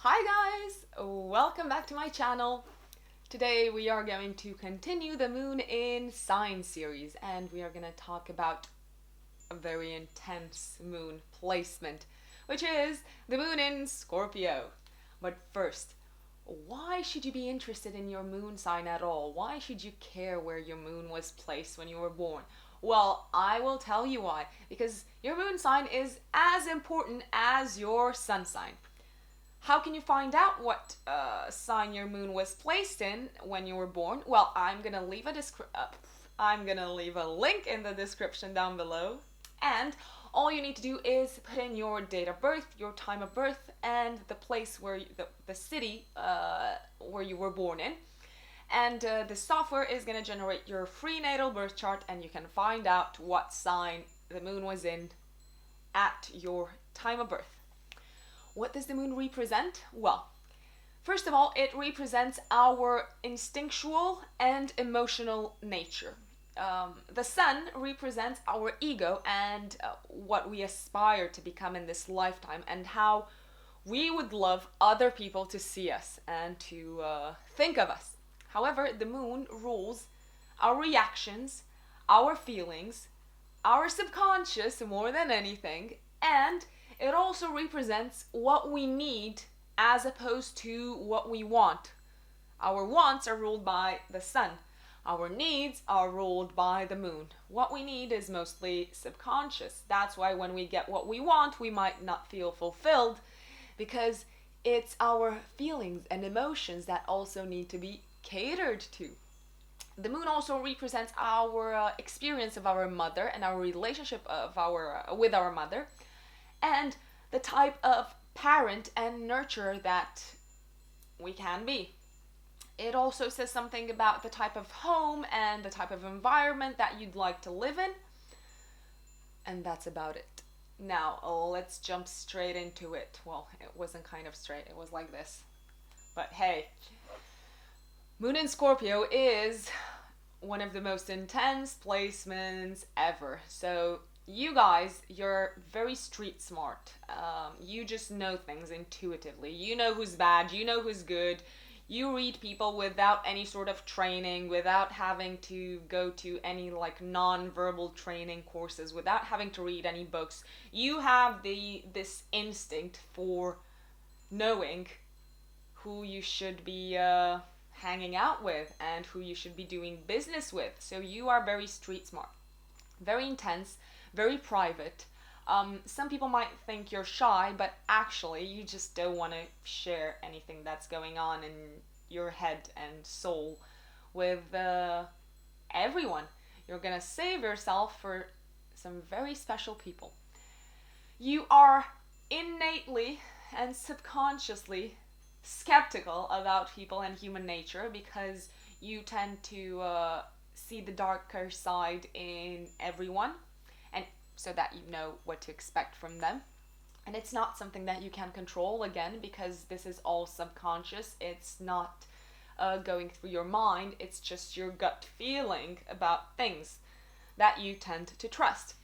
Hi guys! Welcome back to my channel. Today we are going to continue the Moon in Sign series and we are going to talk about a very intense moon placement, which is the moon in Scorpio. But first, why should you be interested in your moon sign at all? Why should you care where your moon was placed when you were born? Well, I will tell you why. Because your moon sign is as important as your sun sign. How can you find out what sign your moon was placed in when you were born? Well, I'm gonna leave a link in the description down below, and all you need to do is put in your date of birth, your time of birth, and the place where the city where you were born in. And the software is gonna generate your free natal birth chart, and you can find out what sign the moon was in at your time of birth. What does the moon represent? Well, first of all, it represents our instinctual and emotional nature. The sun represents our ego and what we aspire to become in this lifetime and how we would love other people to see us and to think of us. However, the moon rules our reactions, our feelings, our subconscious more than anything, and it also represents what we need as opposed to what we want. Our wants are ruled by the sun. Our needs are ruled by the moon. What we need is mostly subconscious. That's why when we get what we want, we might not feel fulfilled, because it's our feelings and emotions that also need to be catered to. The moon also represents our experience of our mother and our relationship with our mother, and the type of parent and nurturer that we can be. It also says something about the type of home and the type of environment that you'd like to live in. And that's about it. Now, let's jump straight into it. Well, it wasn't kind of straight, it was like this. But hey, Moon in Scorpio is one of the most intense placements ever. So you guys, you're very street smart. You just know things intuitively. You know who's bad, you know who's good. You read people without any sort of training, without having to go to any like non-verbal training courses, without having to read any books. You have this instinct for knowing who you should be hanging out with and who you should be doing business with. So you are very street smart, very intense, very private. Some people might think you're shy, but actually you just don't want to share anything that's going on in your head and soul with everyone. You're gonna save yourself for some very special people. You are innately and subconsciously skeptical about people and human nature because you tend to see the darker side in everyone, and so that you know what to expect from them. And it's not something that you can control, again, because this is all subconscious. It's not going through your mind. It's just your gut feeling about things that you tend to trust.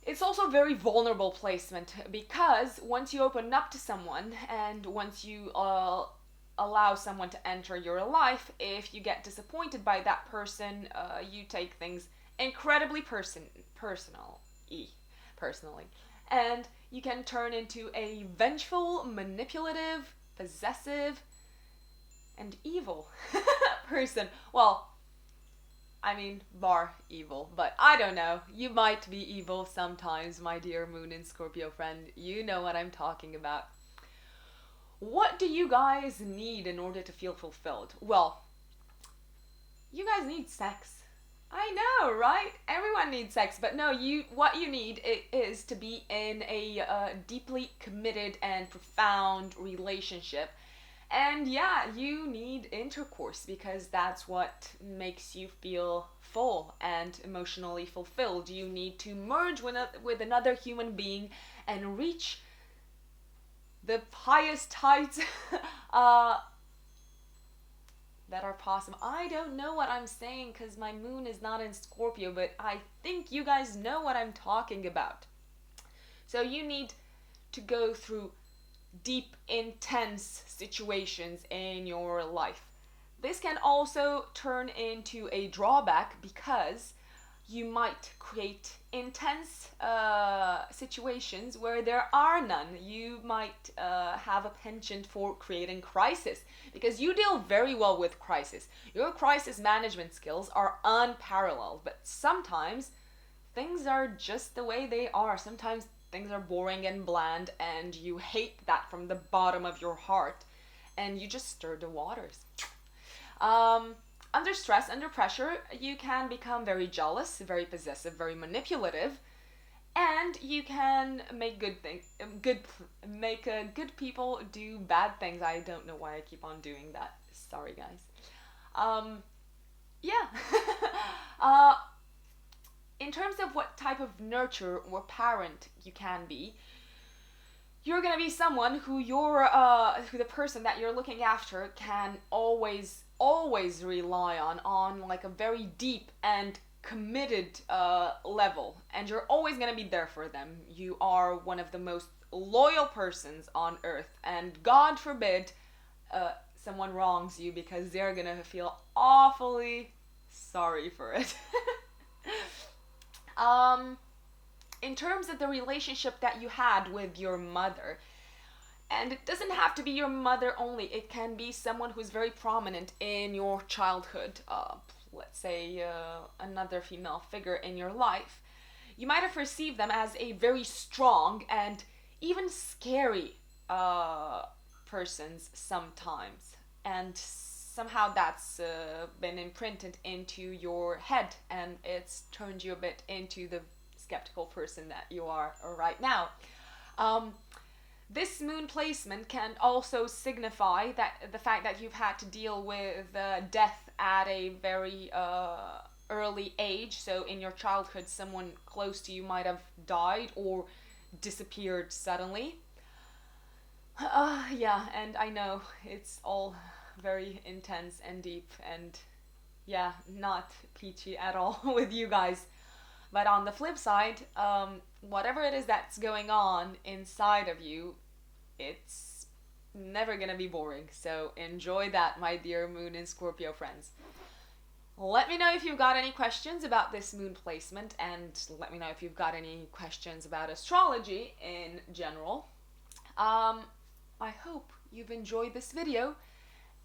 It's also a very vulnerable placement because once you open up to someone and once you allow someone to enter your life, if you get disappointed by that person, you take things incredibly personally, and you can turn into a vengeful, manipulative, possessive, and evil person. Well, I mean, bar evil, but I don't know. You might be evil sometimes, my dear Moon in Scorpio friend. You know what I'm talking about. What do you guys need in order to feel fulfilled? Well, you guys need sex. I know, right? Everyone needs sex, but no, what you need is to be in a deeply committed and profound relationship. And yeah, you need intercourse because that's what makes you feel full and emotionally fulfilled. You need to merge with another human being and reach the highest heights that are possible. I don't know what I'm saying because my moon is not in Scorpio, but I think you guys know what I'm talking about. So you need to go through deep, intense situations in your life. This can also turn into a drawback because you might create intense situations where there are none. You might have a penchant for creating crisis because you deal very well with crisis. Your crisis management skills are unparalleled, but sometimes things are just the way they are. Sometimes things are boring and bland, and you hate that from the bottom of your heart, and you just stir the waters. Under stress, under pressure, you can become very jealous, very possessive, very manipulative, and you can make good people do bad things. I don't know why I keep on doing that. Sorry, guys. Yeah. In terms of what type of nurture or parent you can be, you're gonna be someone who who the person that you're looking after can always rely on like a very deep and committed level, and you're always gonna be there for them. You are one of the most loyal persons on earth, and God forbid someone wrongs you, because they're gonna feel awfully sorry for it. In terms of the relationship that you had with your mother, and it doesn't have to be your mother only, it can be someone who's very prominent in your childhood, let's say another female figure in your life. You might have perceived them as a very strong and even scary persons sometimes, and somehow that's been imprinted into your head, and it's turned you a bit into the skeptical person that you are right now. This moon placement can also signify that the fact that you've had to deal with death at a very early age. So in your childhood, someone close to you might have died or disappeared suddenly. Yeah, and I know it's all very intense and deep, and yeah, not peachy at all with you guys. But on the flip side, whatever it is that's going on inside of you, it's never gonna be boring. So enjoy that, my dear Moon and Scorpio friends. Let me know if you've got any questions about this moon placement, and let me know if you've got any questions about astrology in general. I hope you've enjoyed this video,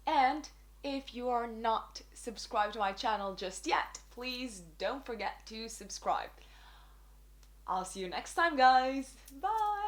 and if you are not subscribed to my channel just yet, please don't forget to subscribe. I'll see you next time, guys. Bye!